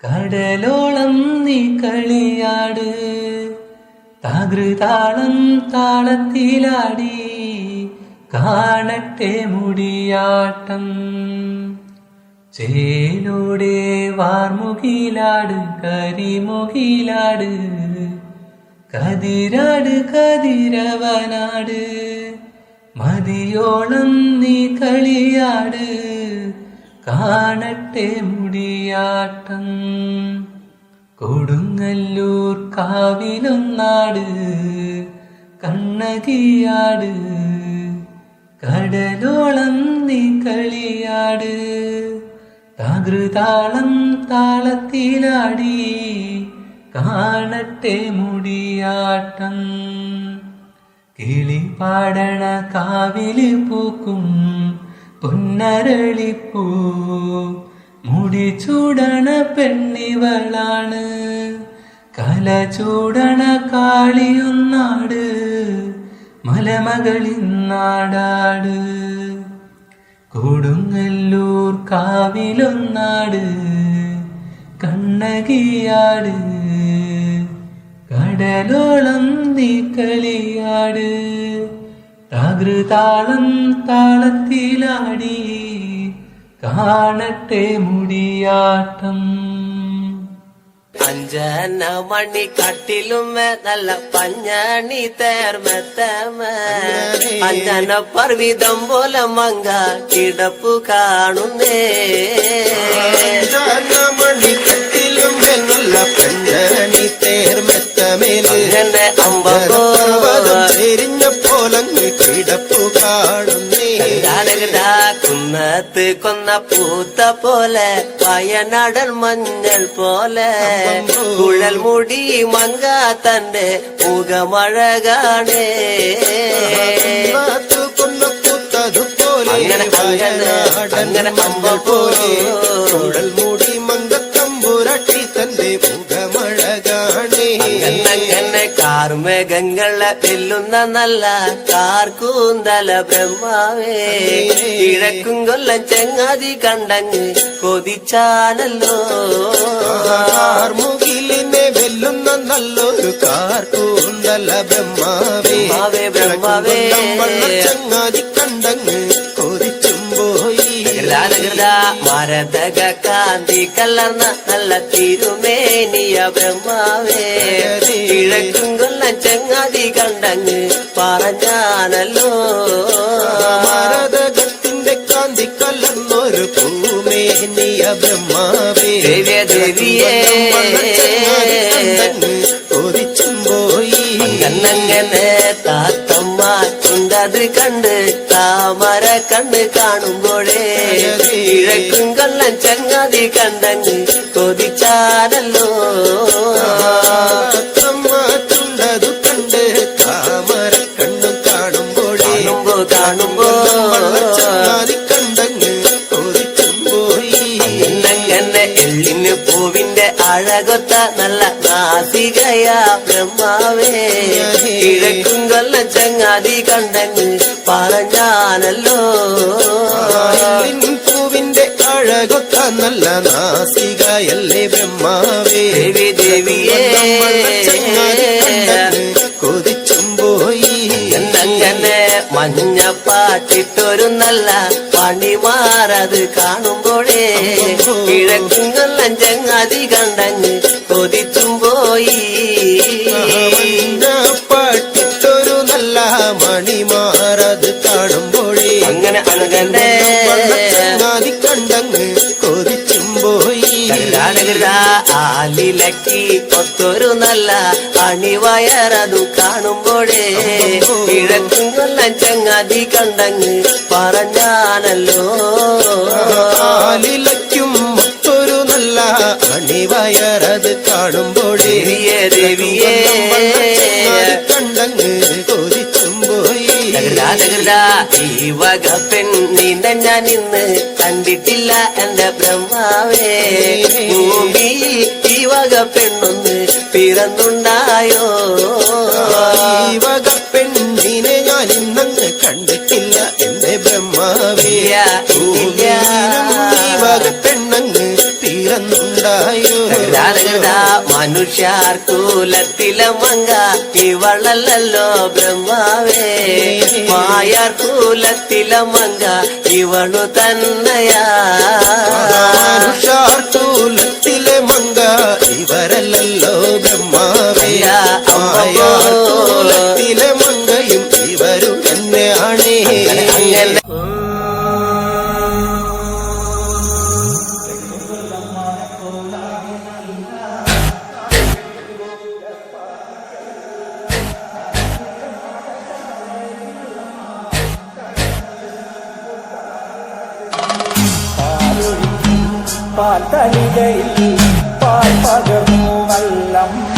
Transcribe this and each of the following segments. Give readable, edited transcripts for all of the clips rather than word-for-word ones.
കടലോളം നീ കളിയാട്, തകൃതാളം താളത്തിലാടി കാണട്ടെ മുടിയാട്ടം. ചേലോടെ വാർമുകിലാട് കരിമുകിലാട്, കതിരാട് കതിരവനാട്, മതിയോളം നീ കളിയാട് കാണട്ടെ മുടിയാട്ടം. കൊടുങ്ങല്ലൂർ കാവിലൊന്നാട് കണ്ണകിയാട്, കടലോളം നീ കളിയാട്, തകൃതാളം താളത്തിലാടി കാണട്ടെ മുടിയാട്ടം. കിളിപാടണ കാവില് പൂക്കും പൊന്നരളിപ്പൂ, മുടി ചൂടണ പെണ്ണിവളാണ്, കല ചൂടണ കാളിയൊന്നാട്, മലമകളിന്നാടാട്. കൊടുങ്ങല്ലൂർ കാവിലൊന്നാട് കണ്ണകിയാട്, കടലോളം നീ കളിയാട്, തകൃതാളം താളത്തിലാടി കാണട്ടെ മുടിയാട്ടം. അഞ്ചന മണി കട്ടിലുമേ നല്ല പഞ്ഞണി തേർമെത്തമേ, അഞ്ചന പർവിതം പോലെ മങ്ക കിടപ്പു കാണുന്നേ. മണി കട്ടിലുമേ നല്ല പഞ്ഞണി തേർമെത്തമേലെ അമ്പതിരിഞ്ഞ പോലങ്ങ് കിടപ്പു കാണുന്നേ. കുന്നത്ത് കൊന്ന പൂത്ത പോലെ വയനാടൻ മഞ്ഞൾ പോലെ, കുഴൽ മുടി മങ്ക തന്റെ മുഖമഴകാണേ. കൊന്ന പൂത്തതുപോലെ അങ്ങനെ അമ്പ പോലെ കുഴൽ മുടി മങ്കത്തമ്പുരട്ടി തന്റെ മുഖമഴകാണേ. അങ്ങനെ കാർമേഘങ്ങളെ വെല്ലുന്ന നല്ല കാർക്കൂന്തല ബ്രഹ്മാവേ, കിഴക്കും കൊല്ലം ചെങ്ങാതി കണ്ടങ്ങ് കൊതിച്ചാനല്ലോ. മുകിലിനെ വെല്ലുന്ന നല്ലൊരു കാർക്കൂന്തല ബ്രഹ്മാവേ, ബ്രഹ്മാവേ ചങ്ങാതി കണ്ടങ്ങ് കൊതിച്ചും പോയി. മരതക കാന്തി കലർന്ന നല്ല തിരുമേനിയ ബ്രഹ്മാവേ, കിഴക്കും കൊല്ലം ചെങ്ങാതി കണ്ടങ്ങ് പറഞ്ഞാനല്ലോ. മരതകത്തിന്റെ കാന്തി കലർന്നൊരു പൂമേനിയ ബ്രഹ്മാവേ, ദേവിയേ കൊതിച്ചും പോയി. അങ്ങനെ താത്തമ്മ ചുണ്ടത് കണ്ട് താമര കണ്ണ് കാണുമ്പോഴേ, കിഴക്കും കൊല്ലം ചങ്ങാതി കണ്ടങ്ങ് കൊതിച്ചാനല്ലോ. ചുണ്ടതു കണ്ട് താമര കണ്ണും കാണുമ്പോഴേ, കാണുമ്പോ ചങ്ങാതി കണ്ടങ്ങ് കൊതിച്ചും പോയി. അങ്ങനെ എള്ളിന് പൂവിന്റെ അഴകൊത്ത നല്ല നാസികയാ ബ്രഹ്മാവേ, കിഴക്കും കൊല്ലം ചങ്ങാതി കണ്ടങ്ങ് പറഞ്ഞാനല്ലോ. പൂവിന്റെ അഴകൊത്ത നല്ല നാസികയല്ലേ ബ്രഹ്മാവേ, ദേവിയേ കൊതിച്ചും പോയി. അങ്ങനെ മഞ്ഞപ്പാട്ടിട്ടൊരു നല്ല പണിമാറത് കാണുമ്പോഴേ, കിഴക്കും കൊല്ലം ചങ്ങാതി കണ്ടങ്ങ് കൊതിച്ചും പോയി. പാട്ടിട്ടൊരു നല്ല മണിമാറത് കാണുമ്പോഴേ, അങ്ങനെ അണകണ്ടേ ചങ്ങാതി കണ്ടങ്ങ് കൊതിച്ചും പോയി. ആലിലക്കി കൊത്തൊരു നല്ല അണിവയറതു കാണുമ്പോഴേ, കിഴക്കും കൊല്ലം ചങ്ങാതി കണ്ടങ്ങ് പറഞ്ഞാനല്ലോ. ആലിലയ്ക്കും മൊത്തൊരു നല്ല അണിവയറത് കാണുമ്പോഴേ, ദേവിയേ കണ്ടങ്ങ് കൊതിച്ചും പോയി. ഈ വക പെണ്ണിനെ ഞാൻ ഇന്ന് കണ്ടിട്ടില്ല എന്റെ ബ്രഹ്മാവേ, ഭൂമി ഈ വക പെണ്ണൊന്ന് പിറന്നുണ്ടായോ. ഈ വക പെണ്ണിനെ ഞാൻ ഇന്നങ്ങ് കണ്ടിട്ടില്ല എന്റെ ബ്രഹ്മാവേ, ഈ വക പെണ്ണ ഉണ്ടായോ മനുഷ്യർ കുലത്തിലെ മങ്ക ഇവളല്ലോ ബ്രഹ്മാവേ മായാർ കുലത്തിലെ മങ്ക ഇവളു തന്നയാ മനുഷ്യർ കുലത്തിലെ മങ്ക ഇവരല്ലോ ബ്രഹ്മാവേ മായാർ കുലത്തിലെ മങ്കയും ഇവരു തന്നെയാണേ പാൽത്തലികയിൽ പാൽ പകർന്നു വല്ലമ്മ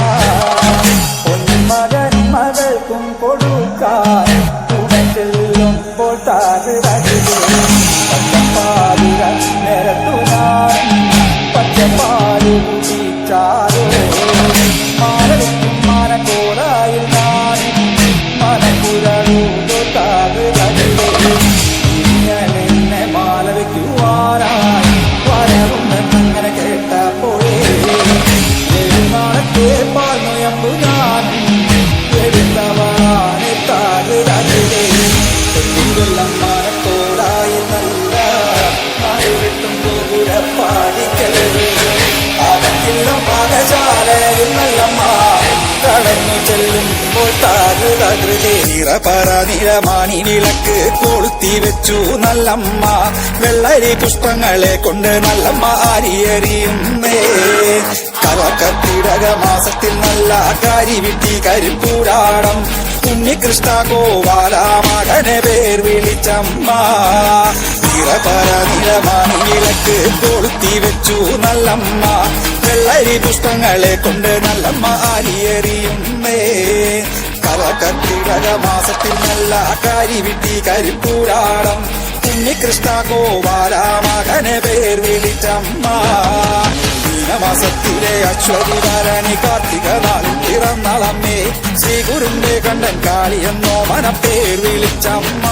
പൊന്മകൻ മകൾക്കും കൊടുക്കാൻ കൂടെ ചെല്ലുമ്പോൾ പച്ചപ്പാലുക നിരത്തുനാൻ പച്ചപ്പാലു കുടിച്ചാലോ മാനവിക്കും മാനക്കോടായിൽ ഞാൻ മനക്കുരൂതോ താകുരകിലേ ഇങ്ങനെ മാല വയ്ക്കുവാനായി വരവുണ്ടെന്നങ്ങനെ കേട്ടപ്പോഴേ നാളത്തെ പാൽനൊയമ്പു ഞാനും എടുത്തവനാണ് താകുരകിലേ വെള്ളം മാനത്തോടായി നല്ല നാട് കിട്ടുമ്പോൾ പുരപ്പാടിക്കല് അകത്തില്ല പാകശാലയിൽ നല്ലമ്മ കടന്നു ചെല്ലുമ്പോൾ താകുതകൃതിറപറ നിലമാണി വിളക്ക് കൊളുത്തി വെച്ചു നല്ലമ്മ വെള്ളരി പുഷ്പങ്ങളെ കൊണ്ട് നല്ലമ്മ അരിയറിയുന്നേ കർക്കിടക മാസത്തിൽ നല്ല കരിവിട്ടി കരിപ്പൂരാടം ഉണ്ണികൃഷ്ണ ഗോപാല മകനെ പേർ വിളിച്ചമ്മ നിറപറ നിലമാണി വിളക്ക് കൊളുത്തി വെച്ചു നല്ലമ്മ വെള്ളരി പുഷ്പങ്ങളെ കൊണ്ട് നല്ലമ്മ അരിയറിയുന്നേ കർക്കിടക മാസത്തിൽ നല്ല കരിവിട്ടി കരിപ്പൂരാടം ഉണ്ണികൃഷ്ണ ഗോപാല മകനെ പേർ വിളിച്ചമ്മ മാസത്തിലെ അശ്വതി ഭരണി കാർത്തിക നാളിൽ പിറന്നാളമ്മേ ശ്രീ ഗുരുന്റെ കണ്ടൻ കാളിയെന്നോ മനപ്പേർ വിളിച്ചമ്മ